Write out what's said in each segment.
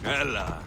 Ella.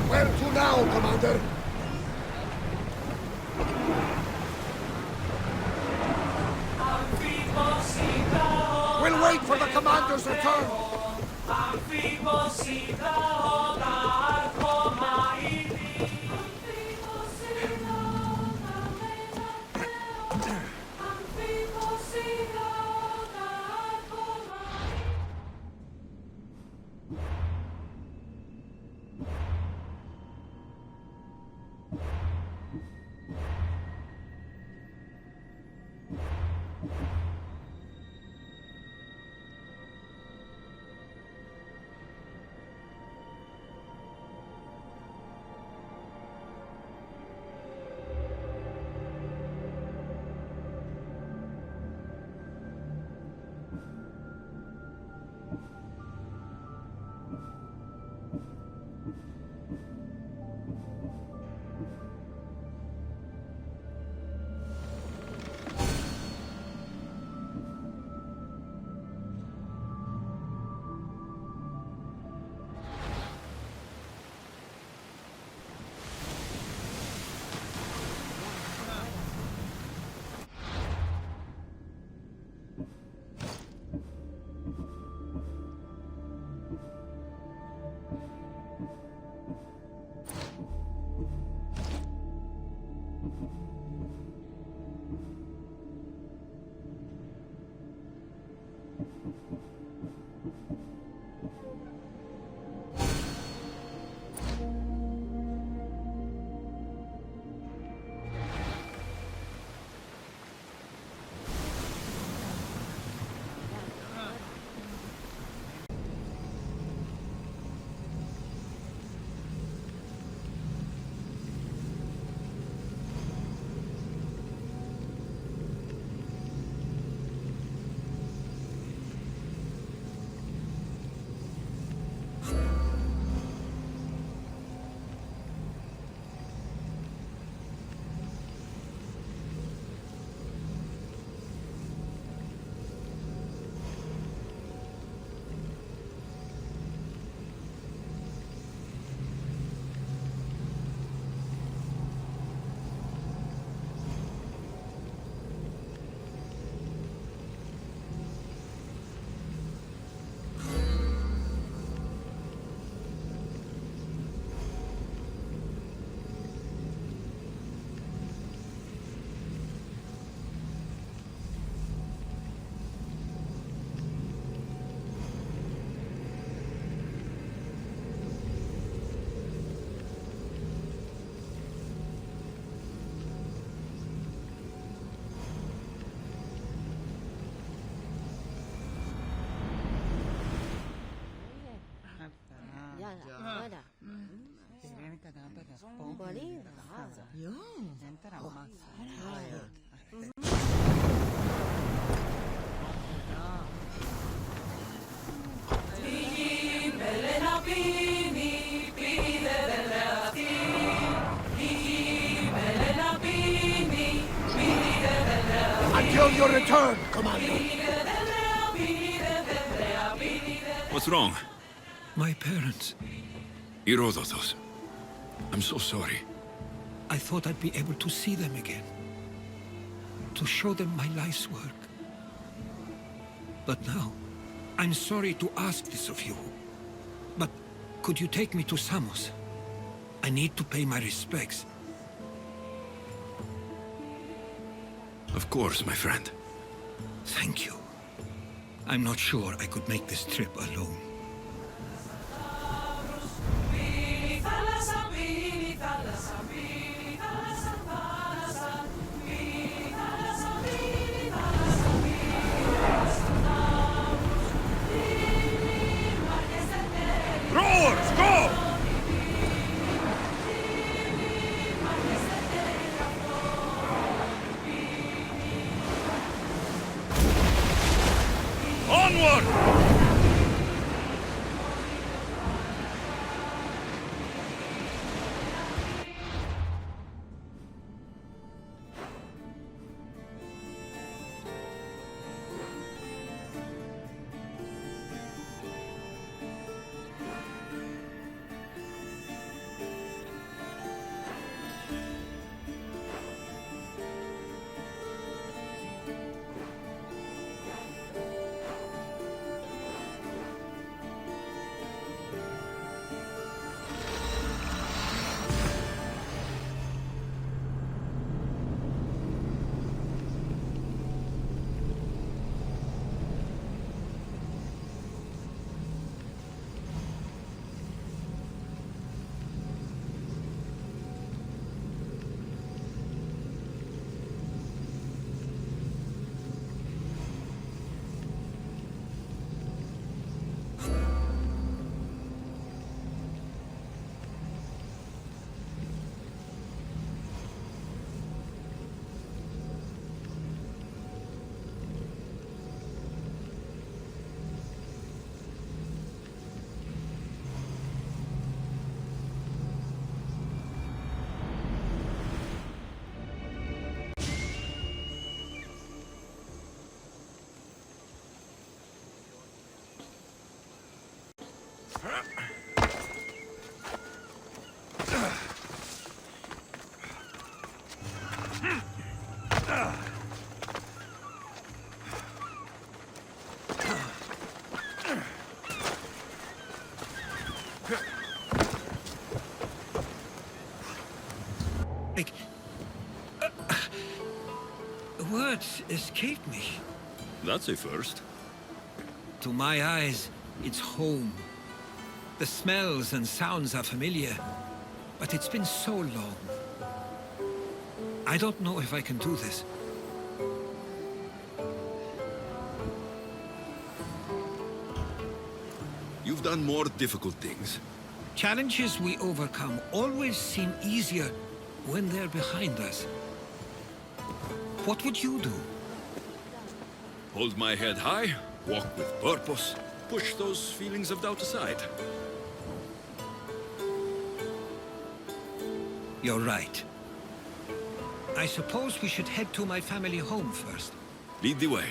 Where to now, Commander? We'll wait for the Commander's return. Until your return, Commander. What's wrong? My parents. Herodotus. I'm so sorry. I thought I'd be able to see them again. To show them my life's work. But now, I'm sorry to ask this of you. But could you take me to Samos? I need to pay my respects. Of course, my friend. Thank you. I'm not sure I could make this trip alone. Rowers, go! Onward! Words escape me. That's a first. To my eyes, it's home. The smells and sounds are familiar, but it's been so long. I don't know if I can do this. You've done more difficult things. Challenges we overcome always seem easier when they're behind us. What would you do? Hold my head high, walk with purpose, push those feelings of doubt aside. You're right. I suppose we should head to my family home first. Lead the way.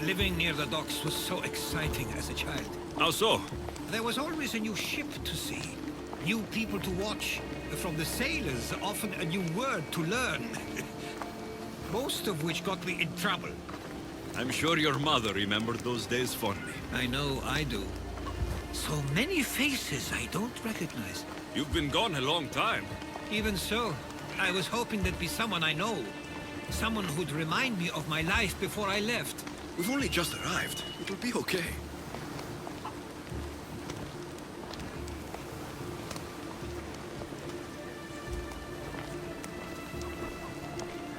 Living near the docks was so exciting as a child. How so? There was always a new ship to see, new people to watch. From the sailors, often a new word to learn. Most of which got me in trouble. I'm sure your mother remembered those days fondly. I know I do. So many faces I don't recognize. You've been gone a long time. Even so, I was hoping there'd be someone I know. Someone who'd remind me of my life before I left. We've only just arrived. It'll be okay.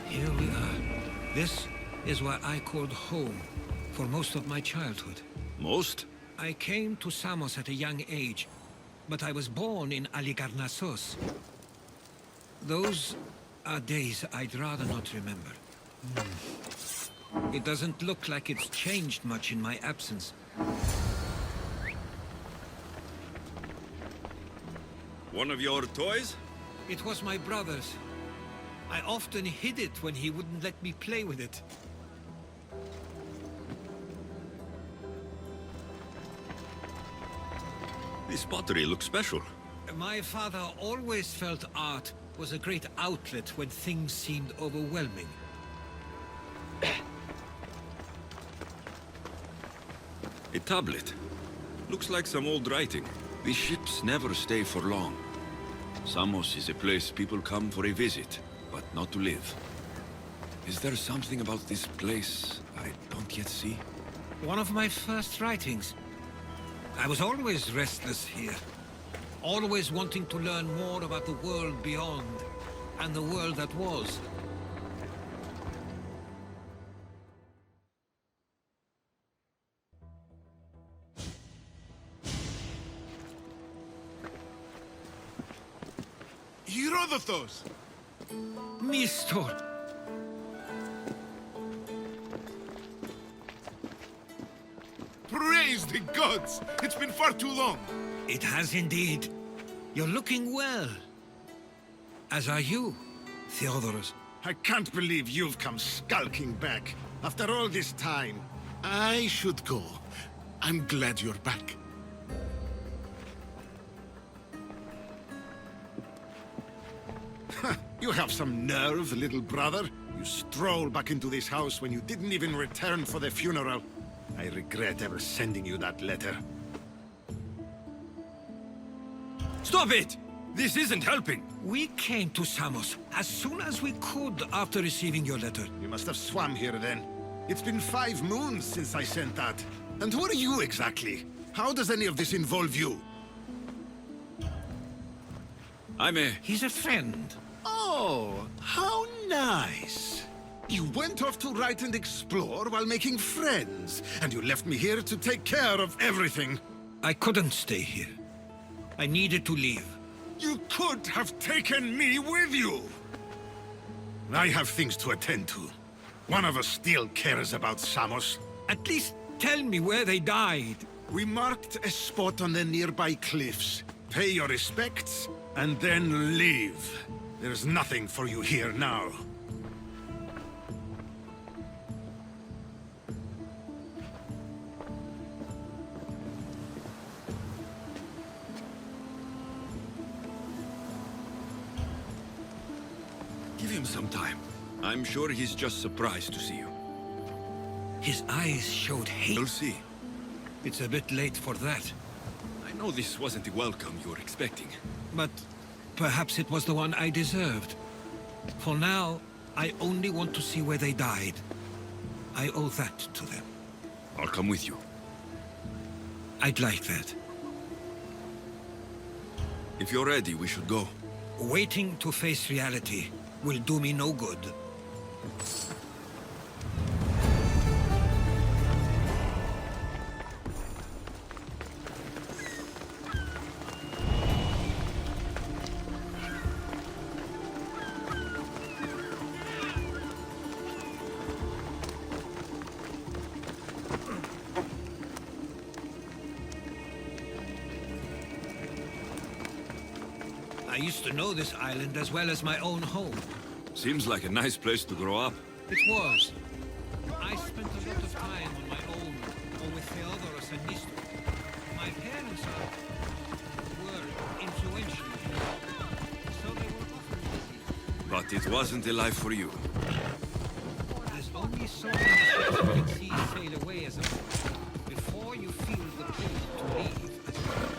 Here we are. This is where I called home for most of my childhood. Most? I came to Samos at a young age, but I was born in Aligarnassos. Those are days I'd rather not remember. It doesn't look like it's changed much in my absence. One of your toys? It was my brother's. I often hid it when he wouldn't let me play with it. This pottery looks special. My father always felt art was a great outlet when things seemed overwhelming. A tablet. Looks like some old writing. These ships never stay for long. Samos is a place people come for a visit, but not to live. Is there something about this place I don't yet see? One of my first writings. I was always restless here. Always wanting to learn more about the world beyond, and the world that was. Herodotus! Mistor! Praise the gods! It's been far too long. It has indeed. You're looking well. As are you, Theodorus. I can't believe you've come skulking back. After all this time, I should go. I'm glad you're back. You have some nerve, little brother. You stroll back into this house when you didn't even return for the funeral. I regret ever sending you that letter. Stop it! This isn't helping! We came to Samos as soon as we could after receiving your letter. You must have swam here then. It's been 5 moons since I sent that. And who are you exactly? How does any of this involve you? He's a friend. Oh, how nice. You went off to write and explore while making friends, and you left me here to take care of everything. I couldn't stay here. I needed to leave. You could have taken me with you. I have things to attend to. One of us still cares about Samos. At least tell me where they died. We marked a spot on the nearby cliffs. Pay your respects, and then leave. There's nothing for you here now. Give him some time. I'm sure he's just surprised to see you. His eyes showed hate. You'll see. It's a bit late for that. I know this wasn't the welcome you were expecting. But perhaps it was the one I deserved. For now, I only want to see where they died. I owe that to them. I'll come with you. I'd like that. If you're ready, we should go. Waiting to face reality will do me no good. I used to know this island as well as my own home. Seems like a nice place to grow up. It was. I spent a lot of time on my own, or with Theodoros and Nisto. My parents were influential, so they were often busy. But it wasn't a life for you. There's only so many ships you can see sail away as a boy, before you feel the pull to leave as well.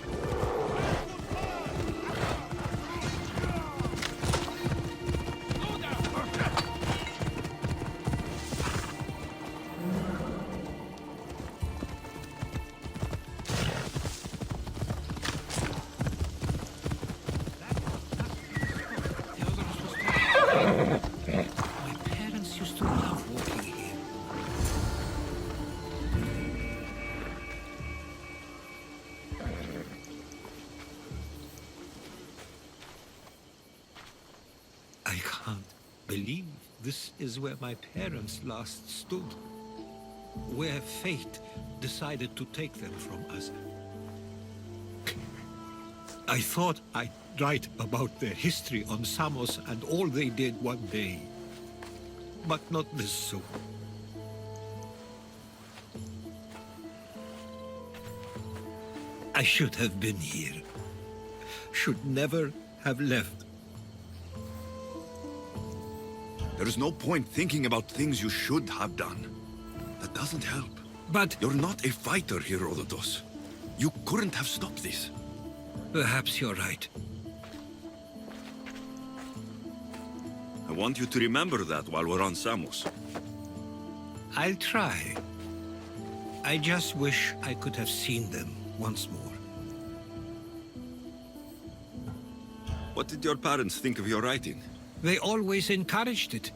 My parents used to love walking here. I can't believe this is where my parents last stood. Where fate decided to take them from us. I thought I'd write about their history on Samos and all they did one day. But not this soon. I should have been here. Should never have left. There's no point thinking about things you should have done. That doesn't help. But You're not a fighter, Herodotus. You couldn't have stopped this. perhaps you're right. I want you to remember that while we're on Samos. I'll try. I just wish I could have seen them once more. What did your parents think of your writing? They always encouraged it.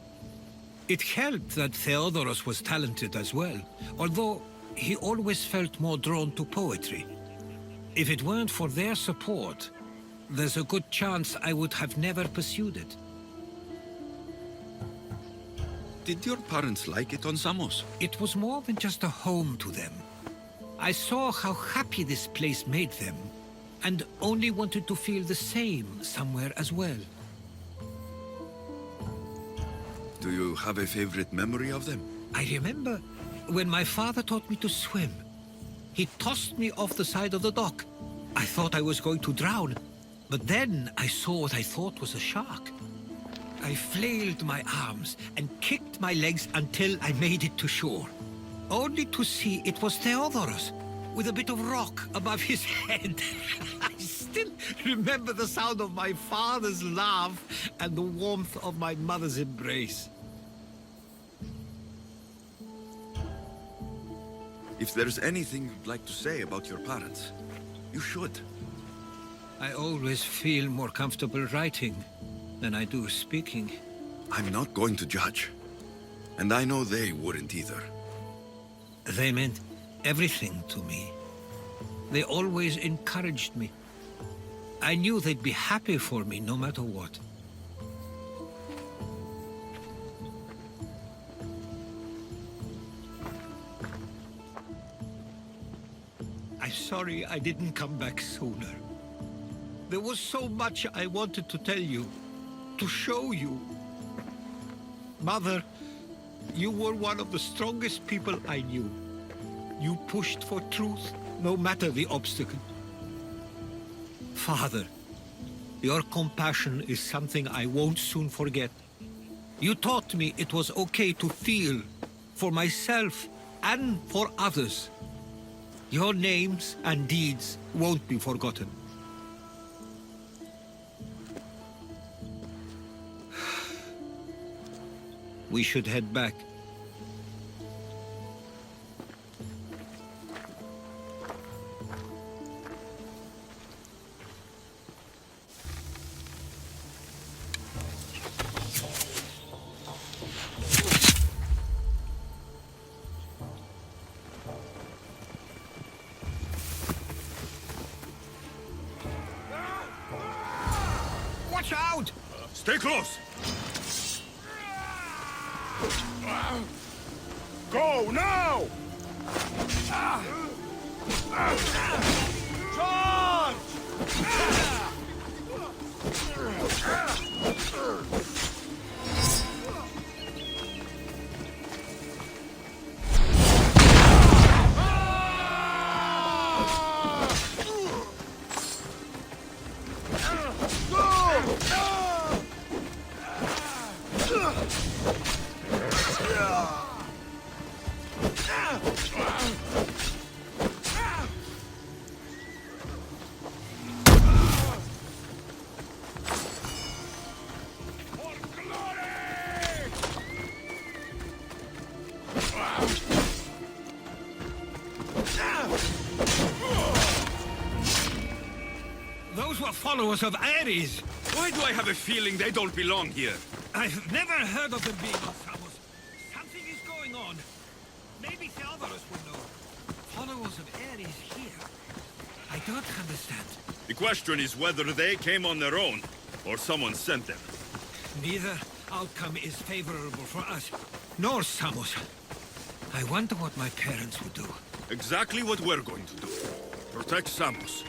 It helped that Theodoros was talented as well, although he always felt more drawn to poetry. If it weren't for their support, there's a good chance I would have never pursued it. Did your parents like it on Samos? It was more than just a home to them. I saw how happy this place made them, and only wanted to feel the same somewhere as well. Do you have a favorite memory of them? I remember when my father taught me to swim. He tossed me off the side of the dock. I thought I was going to drown, but then I saw what I thought was a shark. I flailed my arms and kicked my legs until I made it to shore, only to see it was Theodoros, with a bit of rock above his head. I still remember the sound of my father's laugh and the warmth of my mother's embrace. If there's anything you'd like to say about your parents, you should. I always feel more comfortable writing than I do speaking. I'm not going to judge. And I know they wouldn't either. They meant everything to me. They always encouraged me. I knew they'd be happy for me no matter what. I'm sorry I didn't come back sooner. There was so much I wanted to tell you, to show you. Mother, you were one of the strongest people I knew. You pushed for truth, no matter the obstacle. Father, your compassion is something I won't soon forget. You taught me it was okay to feel, for myself and for others. Your names and deeds won't be forgotten. We should head back. Watch out! Stay close! Go now! Charge! Those were followers of Ares. Why do I have a feeling they don't belong here? I've never heard of them being on Samos. Something is going on. Maybe Theodorus will know. Followers of Ares here? I don't understand. The question is whether they came on their own, or someone sent them. Neither outcome is favorable for us, nor Samos. I wonder what my parents would do. Exactly what we're going to do. Protect Samos.